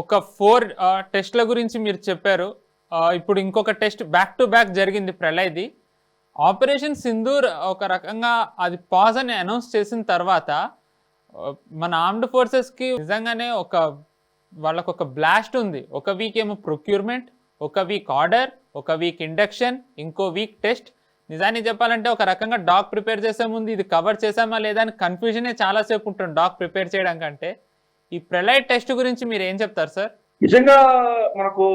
ఒక 4 టెస్ట్‌ల గురించి మీరు చెప్పారు. ఇప్పుడు ఇంకొక టెస్ట్ బ్యాక్ టు బ్యాక్ జరిగింది ప్రళయ్‌ది. ఆపరేషన్ సింధూర్ ఒక రకంగా అది పాజ్ అని అనౌన్స్ చేసిన తర్వాత మన ఆర్మ్డ్ ఫోర్సెస్‌కి నిజంగానే వాళ్ళకొక బ్లాస్ట్ ఉంది. ఒక వీక్ ఏమో ప్రొక్యూర్‌మెంట్, ఒక వీక్ ఆర్డర్, ఒక వీక్ ఇండక్షన్, ఇంకో వీక్ టెస్ట్. నిజానికి చెప్పాలంటే ఒక రకంగా డాక్ ప్రిపేర్ చేసే ముందు ఇది కవర్ చేసామా లేదా అని కన్‌ఫ్యూజనే చాలా సేపు ఉంటుంది డాక్ ప్రిపేర్ చేయడం కంటే. ఈ ప్రళయ్ టెస్ట్ గురించి మీరేం చెప్తారు సార్? నిజంగా మనకు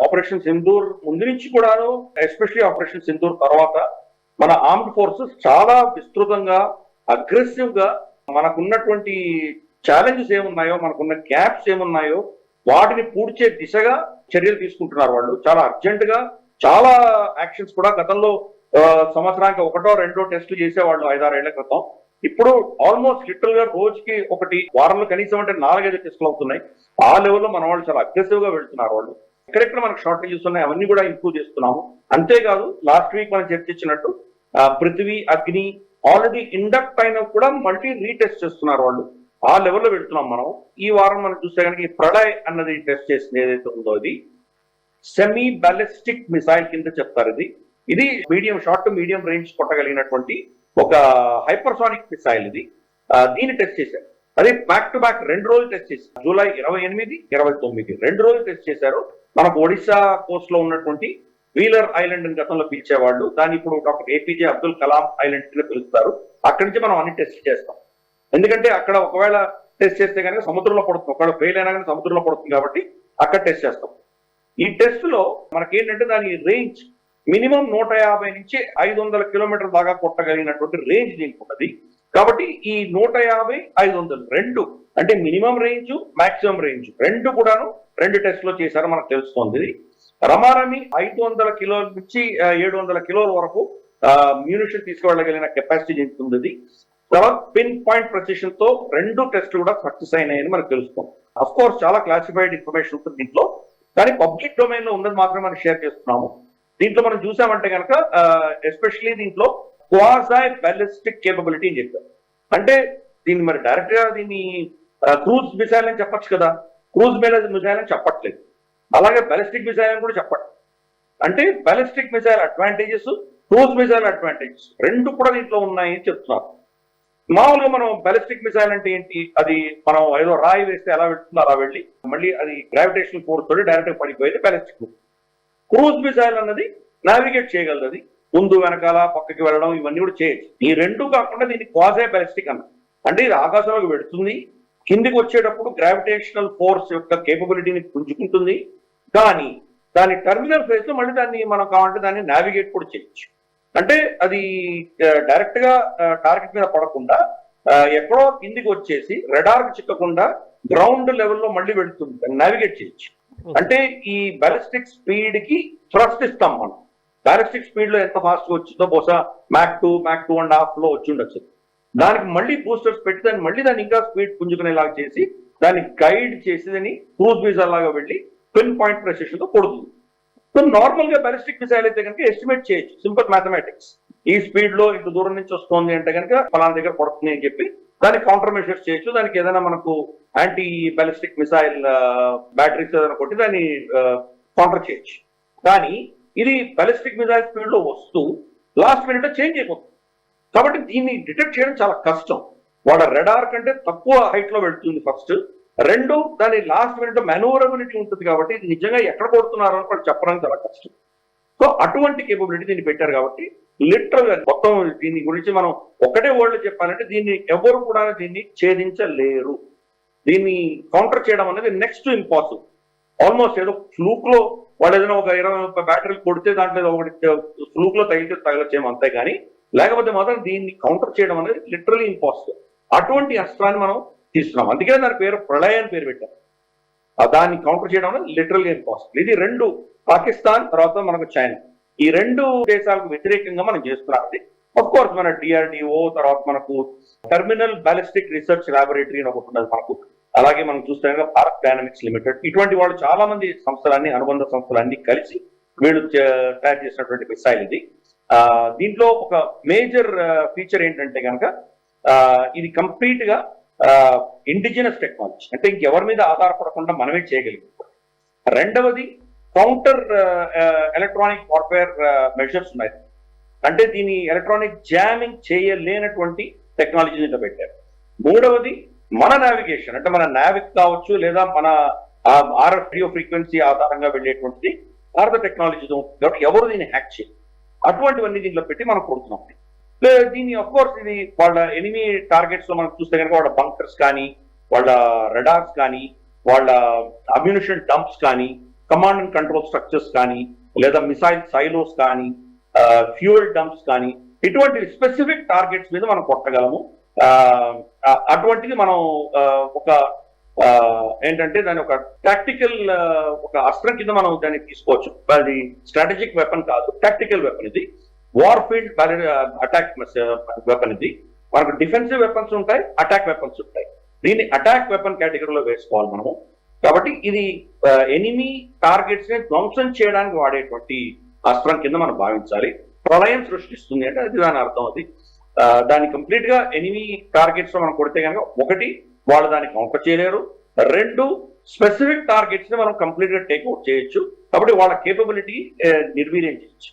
ఆపరేషన్ సింధూర్ ముందు నుంచి కూడాను, ఎస్పెషల్లీ ఆపరేషన్ సింధూర్ తర్వాత మన ఆర్మ్డ్ ఫోర్సెస్ చాలా విస్తృతంగా, అగ్రెసివ్ గా మనకున్నటువంటి ఛాలెంజెస్ ఏమున్నాయో, మనకున్న గ్యాప్స్ ఏమున్నాయో వాటిని పూడ్చే దిశగా చర్యలు తీసుకుంటున్నారు. వాళ్ళు చాలా అర్జెంట్ గా చాలా యాక్షన్స్ కూడా గతంలో సంవత్సరానికి ఒకటో రెండో టెస్టులు చేసేవాళ్ళు 5-6 ఏళ్ల క్రితం. ఇప్పుడు ఆల్మోస్ట్ లిటరల్ గా రోజుకి ఒకటి, వారంలో కనీసం అంటే 4-5 టెస్టులు అవుతున్నాయి. ఆ లెవెల్లో మన వాళ్ళు చాలా అగ్రెసివ్ గా వెళ్తున్నారు. వాళ్ళు ఎక్కడెక్కడ మనకు షార్టేజెస్ ఉన్నాయి అవన్నీ కూడా ఇంప్రూవ్ చేస్తున్నాము. అంతేకాదు లాస్ట్ వీక్ మనం చర్చించినట్టు పృథ్వీ, అగ్ని ఆల్రెడీ ఇండక్ట్ అయినా కూడా మల్టీ రీటెస్ట్ చేస్తున్నారు. వాళ్ళు ఆ లెవెల్లో వెళ్తున్నాం మనం. ఈ వారం మనం చూస్తే కనుక ఈ ప్రళయ్ అన్నది టెస్ట్ చేసింది ఏదైతే ఉందో ఇది సెమీ బ్యాలిస్టిక్ మిసైల్ కింద చెప్తారు. ఇది medium, short to medium range కొట్టగలిగినటువంటి ఒక హైపర్సానిక్ మిసైల్ ఇది. దీన్ని టెస్ట్ చేశారు. అదే బ్యాక్ టు బ్యాక్ 2 రోజులు టెస్ట్ చేశారు. జూలై 28, 29 2 రోజులు టెస్ట్ చేశారు. మనకు ఒడిశా కోస్ట్ లో ఉన్నటువంటి వీలర్ ఐలాండ్ అని గతంలో పిలిచేవాళ్ళు, దాన్ని ఇప్పుడు doctor APJ Abdul Kalam island కింద పిలుస్తారు. అక్కడి నుంచి మనం అన్ని టెస్ట్ చేస్తాం. ఎందుకంటే అక్కడ ఒకవేళ టెస్ట్ చేస్తే కనుక సముద్రంలో పడుతుంది, ఒకవేళ ఫెయిల్ అయినా కానీ సముద్రంలో పడుతుంది కాబట్టి అక్కడ టెస్ట్ చేస్తాం. ఈ టెస్ట్ లో మనకేంటంటే దాని రేంజ్ మినిమం 150 నుంచి 500 కిలోమీటర్ల దాకా కొట్టగలిగినటువంటి రేంజ్ దీనికి ఉన్నది. కాబట్టి ఈ 150, 500 రెండు అంటే మినిమం రేంజ్, మాక్సిమం రేంజ్ రెండు కూడాను 2 టెస్ట్ లో చేశారు మనకు తెలుస్తోంది. రమారమి 500 కిలోల నుంచి 700 కిలోల వరకు మ్యూనిషన్ తీసుకువెళ్ళగలిగిన కెపాసిటీ దీనికి ఉంది. తర్వాత పిన్ పాయింట్ ప్రెసిషన్ తో 2 టెస్టులు కూడా సక్సెస్ అయినాయని మనకు తెలుస్తుంది. అఫ్ కోర్స్ చాలా క్లాసిఫైడ్ ఇన్ఫర్మేషన్ ఉంటుంది దీంట్లో, కానీ పబ్లిక్ డొమైన్ లో ఉన్నది మాత్రమే మనం షేర్ చేస్తున్నాము. దీంట్లో మనం చూసామంటే కనుక ఎస్పెషల్లీ దీంట్లో క్వాజై బ్యాలిస్టిక్ కేపబిలిటీ అని చెప్పారు. అంటే దీన్ని మరి డైరెక్ట్ గా దీన్ని క్రూజ్ మిసైల్ అని చెప్పచ్చు కదా, క్రూజ్ మిసైల్ అని చెప్పట్లేదు. అలాగే బ్యాలిస్టిక్ మిసైల్ అని కూడా చెప్పట్లేదు. అంటే ballistic missile advantages, cruise missile advantages రెండు కూడా దీంట్లో ఉన్నాయని చెప్తున్నారు. మామూలుగా మనం బ్యాలిస్టిక్ మిసైల్ అంటే ఏంటి, అది మనం ఏదో రాయి వేస్తే ఎలా వెళ్తుందో అలా వెళ్ళి మళ్ళీ అది గ్రావిటేషనల్ ఫోర్స్ తోటి డైరెక్ట్ గా పడిపోయేది బ్యాలిస్టిక్ మిసైల్. క్రూజ్ మిసైల్ అన్నది నావిగేట్ చేయగలదు, అది ముందు వెనకాల పక్కకి వెళ్ళడం ఇవన్నీ కూడా చేయొచ్చు. ఈ రెండు కాకుండా దీన్ని క్వాజై బ్యాలిస్టిక్ అన్న, అంటే ఇది ఆకాశంలోకి వెళుతుంది, కిందికి వచ్చేటప్పుడు గ్రావిటేషనల్ ఫోర్స్ యొక్క కేపబిలిటీని పుంజుకుంటుంది, కానీ దాని టర్మినల్ ఫేజ్ లో మళ్ళీ దాన్ని మనం కావాలంటే దాన్ని నావిగేట్ కూడా చేయొచ్చు. అంటే అది డైరెక్ట్ గా టార్గెట్ మీద పడకుండా ఎక్కడో కిందికి వచ్చేసి రెడార్ కి చిక్కకుండా గ్రౌండ్ లెవెల్లో మళ్ళీ వెళుతుంది, దాన్ని నావిగేట్ చేయొచ్చు. అంటే ఈ బ్యాలిస్టిక్ స్పీడ్ కి థ్రస్ట్ ఇస్తాం మనం. బ్యాలిస్టిక్ స్పీడ్ లో ఎంత ఫాస్ట్ గా వచ్చిందో బహుశా మ్యాక్ 2.5 లో వచ్చి ఉండొచ్చు. దానికి మళ్ళీ బూస్టర్స్ పెట్టి దాన్ని మళ్ళీ దాన్ని ఇంకా స్పీడ్ పుంజుకునేలాగా చేసి దాన్ని గైడ్ చేసి దాన్ని క్రూజ్ మిసైల్ లాగా వెళ్ళి పిన్ పాయింట్ ప్రెసిషన్ తో కొడుతుంది. సో నార్మల్ గా బ్యాలిస్టిక్ మిసైల్ అయితే కనుక ఎస్టిమేట్ చేయొచ్చు, సింపుల్ మ్యాథమెటిక్స్. ఈ స్పీడ్ లో ఇంత దూరం నుంచి వస్తుంది అంటే కనుక ఫలానా దగ్గర పడుతుంది అని చెప్పి దానికి కౌంటర్ మెషర్స్ చేయొచ్చు. దానికి ఏదైనా మనకు యాంటీ బ్యాలిస్టిక్ మిసైల్ బ్యాటరీస్ ఏదైనా కొట్టి దాన్ని కౌంటర్ చేయొచ్చు. కానీ ఇది బ్యాలిస్టిక్ మిసైల్ స్పీడ్ లో వస్తూ లాస్ట్ మినిట్ చేంజ్ అయిపోతుంది. కాబట్టి దీన్ని డిటెక్ట్ చేయడం చాలా కష్టం. వాళ్ళ రెడార్ కంటే తక్కువ హైట్ లో వెళ్తుంది ఫస్ట్. రెండు, దాని లాస్ట్ మినిట్ మెనూవరబిలిటీ ఉంటుంది కాబట్టి ఇది నిజంగా ఎక్కడ కొడుతున్నారో అని కూడా చెప్పడానికి చాలా కష్టం. సో అటువంటి కేపబిలిటీ దీన్ని పెట్టారు కాబట్టి లిటరల్ గా మొత్తం దీని గురించి మనం ఒకటే వర్డ్ చెప్పాలంటే దీన్ని ఎవరు కూడా దీన్ని ఛేదించలేరు. దీన్ని కౌంటర్ చేయడం అనేది నెక్స్ట్ ఇంపాసిబుల్. ఆల్మోస్ట్ ఏదో ఫ్లూక్ లో వాడు ఏదైనా ఒక 20-30 బ్యాటరీలు కొడితే దాంట్లో ఒకటి ఫ్లూక్ లో తగిలితే తగలచ్చేమో అంతే, కానీ లేకపోతే మాత్రం దీన్ని కౌంటర్ చేయడం అనేది లిటరలీ ఇంపాసిబుల్. అటువంటి అస్త్రాన్ని మనం తీస్తున్నాం, అందుకే దాని పేరు ప్రళయ్ అని పేరు పెట్టారు. దాన్ని కౌంటర్ చేయడం అనేది లిటరల్ గా ఇంపాసిబుల్. ఇది రెండు, పాకిస్తాన్ తర్వాత మనకు చైనా, ఈ 2 దేశాలకు వ్యతిరేకంగా మనం చేస్తున్నాం. ఆఫ్ కోర్స్ మన డిఆర్డిఓ తర్వాత మనకు టెర్మినల్ బ్యాలిస్టిక్ రీసెర్చ్ ల్యాబొరేటరీ అని ఒకటి ఉన్నది మనకు. అలాగే మనం చూస్తే భారత్ డైనమిక్స్ లిమిటెడ్, ఇటువంటి వాళ్ళు చాలా మంది సంస్థలన్నీ, అనుబంధ సంస్థలన్నీ కలిసి వీళ్ళు తయారు చేసినటువంటి మిసైల్ ఇది. దీంట్లో ఒక మేజర్ ఫీచర్ ఏంటంటే కనుక ఇది కంప్లీట్ గా ఇండిజినస్ టెక్నాలజీ, అంటే ఇంకెవరి మీద ఆధారపడకుండా మనమే చేయగలిగాం. రెండవది కౌంటర్ ఎలక్ట్రానిక్ వార్ఫేర్ మెజర్స్ ఉన్నాయి, అంటే దీని ఎలక్ట్రానిక్ జామింగ్ చేయలేనటువంటి టెక్నాలజీని పెట్టారు. మూడవది మన నావిగేషన్, అంటే మన నావిక్ కావచ్చు లేదా మన RF రేడియో ఫ్రీక్వెన్సీ ఆధారంగా వెళ్ళేటువంటిది భారత టెక్నాలజీతో ఉంటుంది కాబట్టి ఎవరు దీన్ని హ్యాక్ చేయరు. అటువంటివన్నీ దీంట్లో పెట్టి మనం కొడుతున్నాం. దీన్ని ఆఫ్ కోర్స్ ఇది వాళ్ళ ఎనిమీ టార్గెట్స్ లో మనం చూస్తే కనుక వాళ్ళ బంకర్స్ కానీ, వాళ్ళ రెడార్స్ కానీ, వాళ్ళ అమ్యూనిషన్ డంప్స్ కానీ, కమాండ్ అండ్ కంట్రోల్ స్ట్రక్చర్స్ కానీ, లేదా మిసైల్ సైలోస్ కానీ, ఫ్యూయల్ డంప్స్ కానీ, ఇటువంటి స్పెసిఫిక్ టార్గెట్స్ మీద మనం కొట్టగలము. అటువంటిది మనం ఒక ఏంటంటే దాని ఒక టాక్టికల్ ఒక అస్త్రం కింద మనం దాన్ని తీసుకోవచ్చు. అది స్ట్రాటజిక్ వెపన్ కాదు, టాక్టికల్ వెపన్. ఇది వార్ ఫీల్డ్ అటాక్ వెపన్. ఇది మనకు డిఫెన్సివ్ వెపన్స్ ఉంటాయి, అటాక్ వెపన్స్ ఉంటాయి. దీన్ని అటాక్ వెపన్ కేటగిరీలో వేసుకోవాలి మనము. కాబట్టి ఇది ఎనిమీ టార్గెట్స్ ని ధ్వంసం చేయడానికి వాడేటువంటి అస్త్రం కింద మనం భావించాలి. ప్రళయం సృష్టిస్తుంది అంటే అది దాని అర్థం. అది దాన్ని కంప్లీట్ గా ఎనిమీ టార్గెట్స్ లో మనం కొడితే కనుక ఒకటి వాళ్ళు దాన్ని కౌంటర్ చేయలేరు, రెండు స్పెసిఫిక్ టార్గెట్స్ ని మనం కంప్లీట్ గా టేక్అవుట్ చేయొచ్చు. కాబట్టి వాళ్ళ కేపబిలిటీ నిర్వీర్యం చేయొచ్చు.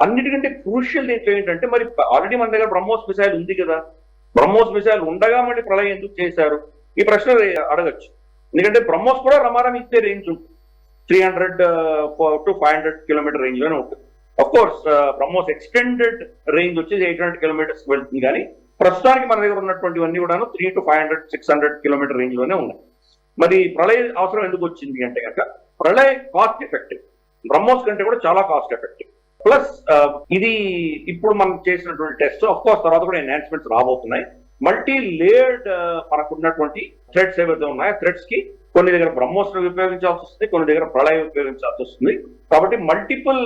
అన్నిటికంటే క్రూషియల్ దీంట్లో ఏంటంటే మరి ఆల్రెడీ మన దగ్గర బ్రహ్మోస్ మిసైల్ ఉంది కదా, బ్రహ్మోస్ మిసైల్ ఉండగా మళ్ళీ ప్రళయం ఎందుకు చేశారు ఈ ప్రశ్న అడగచ్చు. ఎందుకంటే బ్రహ్మోస్ కూడా రమారం ఇచ్చే రేంజ్ ఉంటుంది, 300 to 500 కిలోమీటర్ రేంజ్ లోనే ఉంటుంది. Of course BrahMos extended range వచ్చి 800 కిలోమీటర్స్ వెళ్తుంది, కానీ ప్రస్తుతానికి మన దగ్గర ఉన్నటువంటివన్నీ కూడా 300 to 500, 600 కిలోమీటర్ రేంజ్ లోనే ఉన్నాయి. మరి ప్రళయ అవసరం ఎందుకు వచ్చింది అంటే కనుక ప్రళయ కాస్ట్ ఎఫెక్టివ్, బ్రహ్మోస్ కంటే కూడా చాలా కాస్ట్ ఎఫెక్టివ్. ప్లస్ ఇది ఇప్పుడు మనం చేసినటువంటి టెస్ట్, ఆఫ్ కోర్స్ తర్వాత కూడా ఎన్హాన్స్మెంట్స్ రాబోతున్నాయి. మల్టీ లేయర్డ్ మనకు ఉన్నటువంటి థ్రెడ్స్ ఏవైతే ఉన్నాయో థ్రెడ్స్ కి కొన్ని దగ్గర బ్రహ్మోస్ ఉపయోగించాల్సి వస్తుంది, కొన్ని దగ్గర ప్రళయం ఉపయోగించాల్సి వస్తుంది. కాబట్టి మల్టిపుల్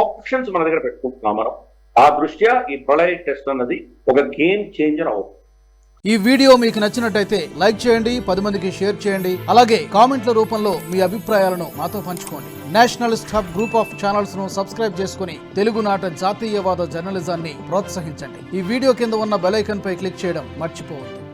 ఆప్షన్స్ మన దగ్గర పెట్టుకుంటున్నాం మనం. ఆ దృష్ట్యా ఈ ప్రళయ టెస్ట్ అన్నది ఒక గేమ్ చేంజర్ అవుతుంది. ఈ వీడియో మీకు నచ్చినట్టయితే లైక్ చేయండి, 10 మందికి షేర్ చేయండి. అలాగే కామెంట్ల రూపంలో మీ అభిప్రాయాలను మాతో పంచుకోండి. Nationalist hub group of channels ను సబ్స్క్రైబ్ చేసుకుని తెలుగునాట జాతీయవాద జర్నలిజాన్ని ప్రోత్సహించండి. ఈ వీడియో కింద ఉన్న బెల్ ఐకాన్ పై క్లిక్ చేయడం మర్చిపోవద్దు.